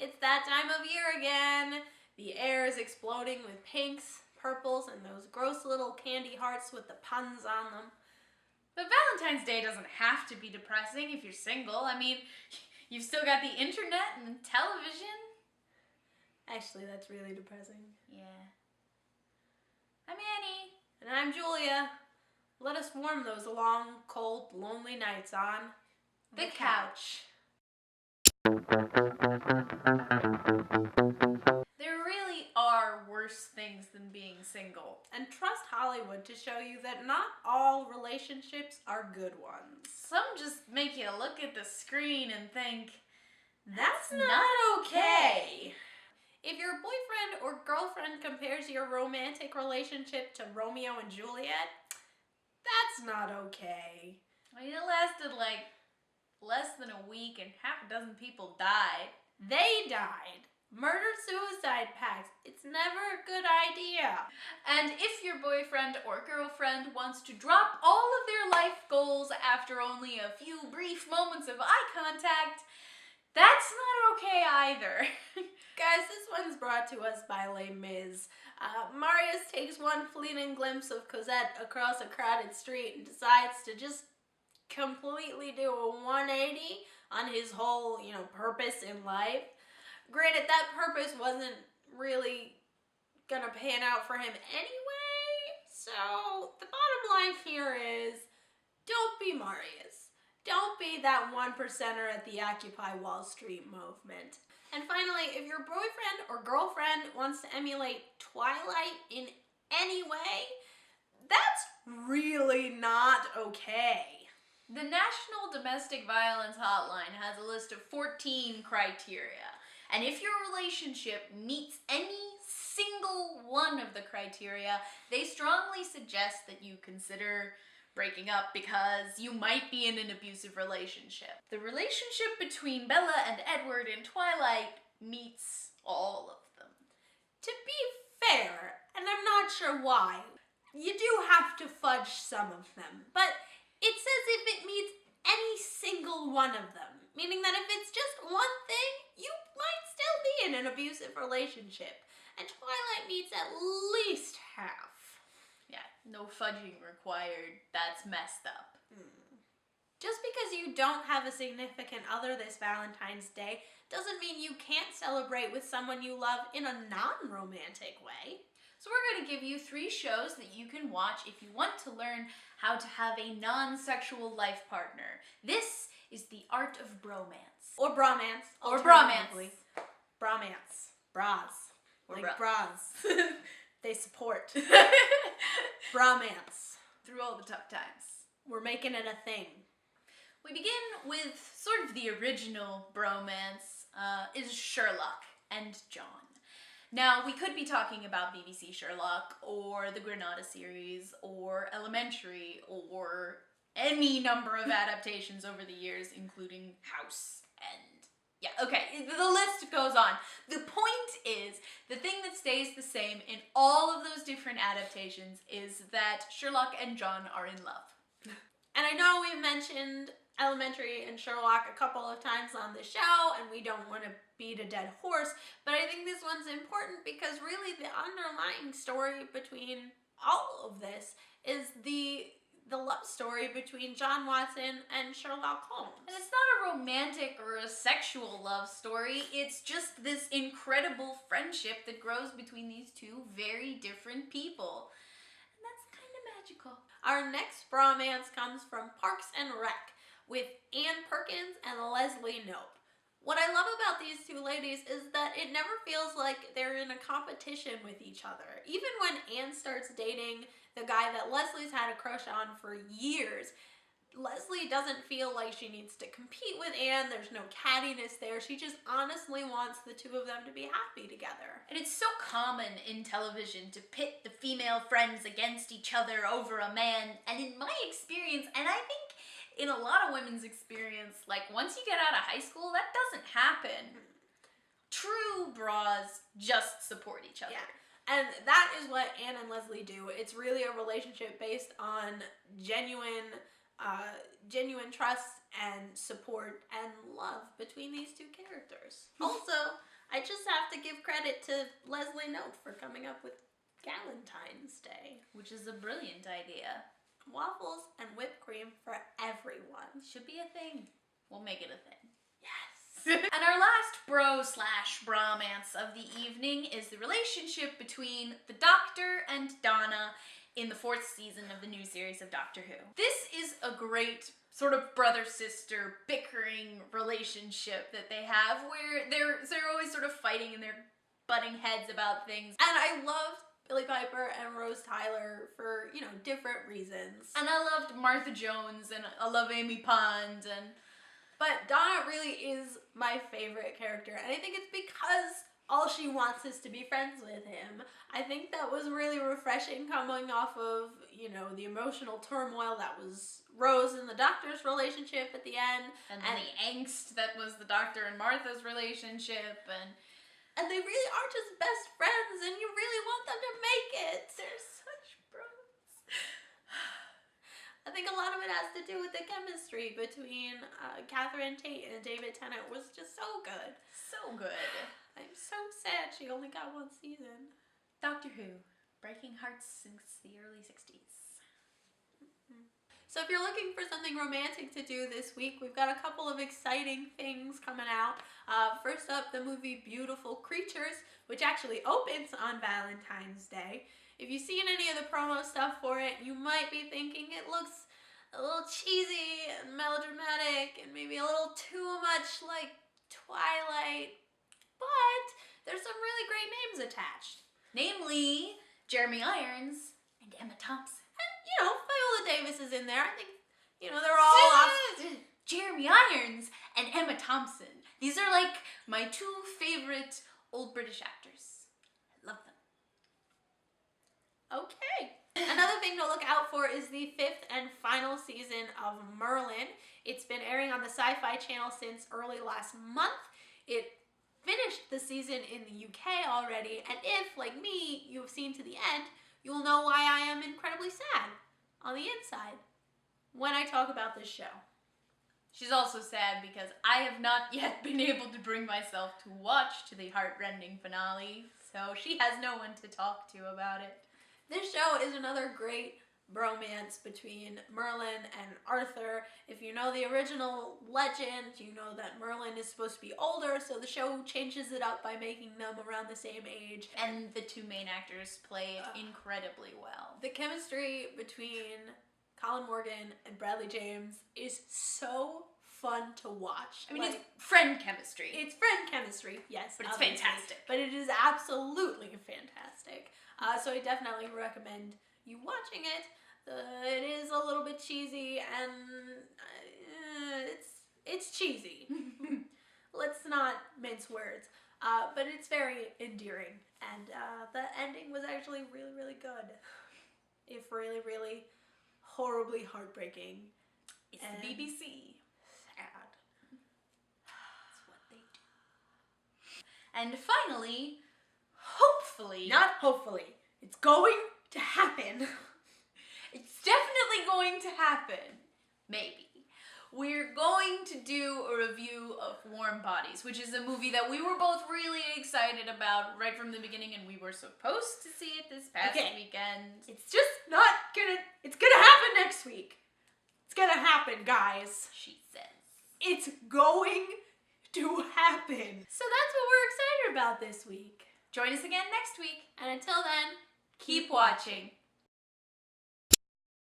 It's that time of year again. The air is exploding with pinks, purples, and those gross little candy hearts with the puns on them. But Valentine's Day doesn't have to be depressing if you're single. I mean, you've still got the internet and television. Actually, that's really depressing. Yeah. I'm Annie. And I'm Julia. Let us warm those long, cold, lonely nights on the couch. There really are worse things than being single. And trust Hollywood to show you that not all relationships are good ones. Some just make you look at the screen and think, that's not okay. If your boyfriend or girlfriend compares your romantic relationship to Romeo and Juliet, that's not okay. I mean, it lasted like less than a week and half a dozen people died. They died. Murder-suicide pacts. It's never a good idea. And if your boyfriend or girlfriend wants to drop all of their life goals after only a few brief moments of eye contact, that's not okay either. Guys, this one's brought to us by Les Mis. Marius takes one fleeting glimpse of Cosette across a crowded street and decides to just completely do a 180 on his whole, purpose in life. Granted, that purpose wasn't really gonna pan out for him anyway, so the bottom line here is, don't be Marius. Don't be that 1%er at the Occupy Wall Street movement. And finally, if your boyfriend or girlfriend wants to emulate Twilight in any way, that's really not okay. The National Domestic Violence Hotline has a list of 14 criteria. And if your relationship meets any single one of the criteria, they strongly suggest that you consider breaking up because you might be in an abusive relationship. The relationship between Bella and Edward in Twilight meets all of them. To be fair, and I'm not sure why, you do have to fudge some of them, but it says if it meets any single one of them, meaning that if it's just one thing, you might still be in an abusive relationship. And Twilight meets at least half. Yeah, no fudging required. That's messed up. Just because you don't have a significant other this Valentine's Day doesn't mean you can't celebrate with someone you love in a non-romantic way. So we're going to give you 3 shows that you can watch if you want to learn how to have a non-sexual life partner. This is The Art of Bromance. Or bromance. Or bromance. Bromance. Bras. Or like bras. They support. Bromance. Through all the tough times. We're making it a thing. We begin with sort of the original bromance, is Sherlock and John. Now, we could be talking about BBC Sherlock, or the Granada series, or Elementary, or any number of adaptations over the years, including House, and yeah, okay, the list goes on. The point is, the thing that stays the same in all of those different adaptations is that Sherlock and John are in love. And I know we've mentioned Elementary and Sherlock a couple of times on the show, and we don't want to beat a dead horse, but I think this one's important because really the underlying story between all of this is the love story between John Watson and Sherlock Holmes. And it's not a romantic or a sexual love story, it's just this incredible friendship that grows between these two very different people. And that's kind of magical. Our next bromance comes from Parks and Rec with Ann Perkins and Leslie Knope. What I love about these two ladies is that it never feels like they're in a competition with each other. Even when Ann starts dating the guy that Leslie's had a crush on for years, Leslie doesn't feel like she needs to compete with Ann. There's no cattiness there. She just honestly wants the two of them to be happy together. And it's so common in television to pit the female friends against each other over a man. And in my experience, and I think in a lot of women's experience, like once you get out of high school, that doesn't happen. True bras just support each other. Yeah. And that is what Ann and Leslie do. It's really a relationship based on genuine trust and support and love between these two characters. Also, I just have to give credit to Leslie Knope for coming up with Galentine's Day. Which is a brilliant idea. Waffles and whipped cream for everyone. Should be a thing. We'll make it a thing. Yes. And our last bro/bromance of the evening is the relationship between the Doctor and Donna in the 4th season of the new series of Doctor Who. This is a great sort of brother-sister bickering relationship that they have where they're always sort of fighting and they're butting heads about things. And I loved Billie Piper and Rose Tyler for, different reasons. And I loved Martha Jones and I love Amy Pond But Donna really is my favorite character, and I think it's because all she wants is to be friends with him. I think that was really refreshing coming off of, the emotional turmoil that was Rose and the Doctor's relationship at the end. and the angst that was the Doctor and Martha's relationship And they really are just best friends, and you really want them to make it. they're such bros. I think a lot of it has to do with the chemistry between Catherine Tate and David Tennant was just so good. So good. I'm so sad she only got 1 season. Doctor Who, breaking hearts since the early 60s. So if you're looking for something romantic to do this week, we've got a couple of exciting things coming out. First up, the movie Beautiful Creatures, which actually opens on Valentine's Day. If you've seen any of the promo stuff for it, you might be thinking it looks a little cheesy and melodramatic and maybe a little too much like Twilight, but there's some really great names attached. Namely, Jeremy Irons and Emma Thompson. Viola Davis is in there. I think, they're all awesome. Jeremy Irons and Emma Thompson. These are like my 2 favorite old British actors. I love them. Okay. Another thing to look out for is the 5th and final season of Merlin. It's been airing on the Sci-Fi Channel since early last month. It finished the season in the UK already, and if, like me, you have seen to the end, you'll know why I am incredibly sad on the inside when I talk about this show. She's also sad because I have not yet been able to bring myself to watch to the heartrending finale, so she has no one to talk to about it. This show is another great bromance between Merlin and Arthur. If you know the original legend, you know that Merlin is supposed to be older, so the show changes it up by making them around the same age. And the 2 main actors play it incredibly well. The chemistry between Colin Morgan and Bradley James is so fun to watch. I mean, it's friend chemistry. It's friend chemistry, yes. But it's obviously. fantastic. But it is absolutely fantastic. So I definitely recommend you watching it. It is a little bit cheesy, and it's cheesy. Let's not mince words. But it's very endearing, and the ending was actually really, really good. If really, really horribly heartbreaking. It's the BBC. Sad. That's what they do. And finally, hopefully... Not hopefully. It's going to happen. It's definitely going to happen. Maybe. We're going to do a review of Warm Bodies, which is a movie that we were both really excited about right from the beginning, and we were supposed to see it this past weekend. It's just not it's gonna happen next week. It's gonna happen, guys. She says. It's going to happen. So that's what we're excited about this week. Join us again next week. And until then, Keep watching.